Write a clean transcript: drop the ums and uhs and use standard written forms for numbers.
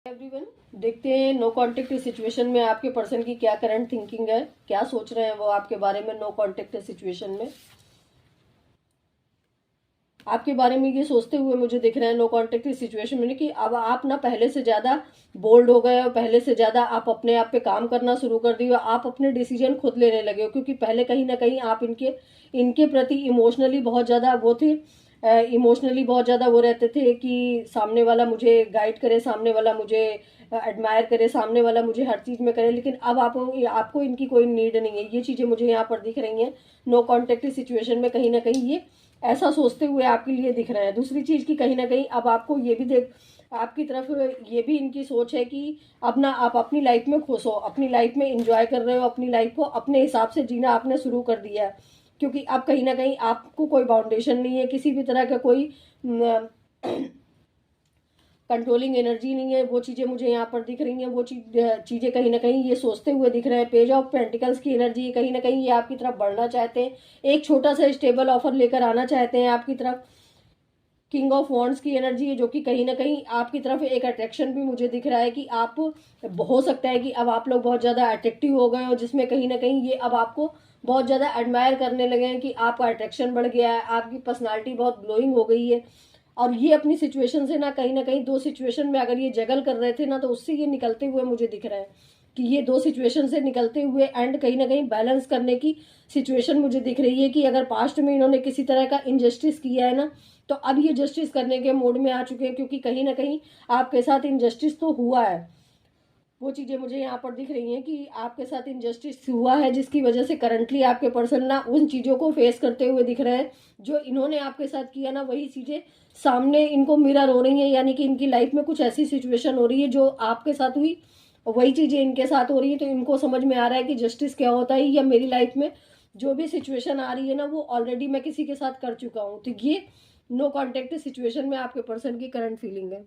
Everyone, देखते हैं no contact situation में आपके पर्सन की क्या करंट थिंकिंग है, क्या सोच रहे हैं वो आपके बारे में। नो कांटेक्ट सिचुएशन में आपके बारे में ये सोचते हुए मुझे दिख रहे हैं नो कांटेक्ट सिचुएशन में कि अब आप ना पहले से ज़्यादा बोल्ड हो गए हो, पहले से ज़्यादा आप अपने आप पे काम करना शुरू कर दिए हो, आप अपने डिसीजन खुद लेने लगे हो। क्योंकि पहले कहीं ना कहीं आप इनके इनके प्रति इमोशनली बहुत ज़्यादा वो थे, इमोशनली बहुत ज़्यादा वो रहते थे कि सामने वाला मुझे गाइड करे, सामने वाला मुझे एडमायर करे, सामने वाला मुझे हर चीज़ में करे। लेकिन अब आपको इनकी कोई नीड नहीं है। ये चीज़ें मुझे यहाँ पर दिख रही हैं नो कॉन्टेक्ट सिचुएशन में। कहीं ना कहीं ये ऐसा सोचते हुए आपके लिए दिख रहा है। दूसरी चीज़ की कहीं ना कहीं अब आपको ये भी देख आपकी तरफ ये भी इनकी सोच है कि अब ना आप अपनी लाइफ में खुश हो, अपनी लाइफ में इंजॉय कर रहे हो, अपनी लाइफ को अपने हिसाब से जीना आपने शुरू कर दिया है। क्योंकि अब कहीं ना कहीं आपको कोई बाउंडेशन नहीं है, किसी भी तरह का कोई कंट्रोलिंग एनर्जी नहीं है। वो चीज़ें मुझे यहाँ पर दिख रही हैं। वो चीज़ें कहीं ना कहीं ये सोचते हुए दिख रहे हैं। पेज ऑफ पेंटिकल्स की एनर्जी कहीं ना कहीं ये आपकी तरफ बढ़ना चाहते हैं, एक छोटा सा स्टेबल ऑफर लेकर आना चाहते हैं आपकी तरफ। किंग ऑफ वॉन्ड्स की एनर्जी है जो कि कहीं ना कहीं आपकी तरफ एक अट्रैक्शन भी मुझे दिख रहा है कि आप हो सकता है कि अब आप लोग बहुत ज़्यादा अट्रैक्टिव हो गए हो, जिसमें कहीं ना कहीं ये अब आपको बहुत ज़्यादा एडमायर करने लगे हैं कि आपका अट्रैक्शन बढ़ गया है, आपकी पर्सनालिटी बहुत ग्लोइंग हो गई है। और ये अपनी सिचुएशन से ना कहीं दो सिचुएशन में अगर ये जगल कर रहे थे ना, तो उससे ये निकलते हुए मुझे दिख रहा है कि ये दो सिचुएशन से निकलते हुए एंड कहीं ना कहीं बैलेंस करने की सिचुएशन मुझे दिख रही है कि अगर पास्ट में इन्होंने किसी तरह का इनजस्टिस किया है ना, तो अब ये जस्टिस करने के मोड में आ चुके हैं। क्योंकि कहीं ना कहीं आपके साथ इनजस्टिस तो हुआ है। वो चीज़ें मुझे यहाँ पर दिख रही हैं कि आपके साथ इनजस्टिस हुआ है, जिसकी वजह से करंटली आपके पर्सन ना उन चीज़ों को फेस करते हुए दिख रहे हैं जो इन्होंने आपके साथ किया ना, वही चीज़ें सामने इनको मिरर हो रही हैं। यानी कि इनकी लाइफ में कुछ ऐसी सिचुएशन हो रही है जो आपके साथ हुई, वही चीज़ें इनके साथ हो रही है। तो इनको समझ में आ रहा है कि जस्टिस क्या होता है, या मेरी लाइफ में जो भी सिचुएशन आ रही है ना, वो ऑलरेडी मैं किसी के साथ कर चुका हूँ। तो ये नो कॉन्टेक्ट सिचुएशन में आपके पर्सन की करंट फीलिंग है।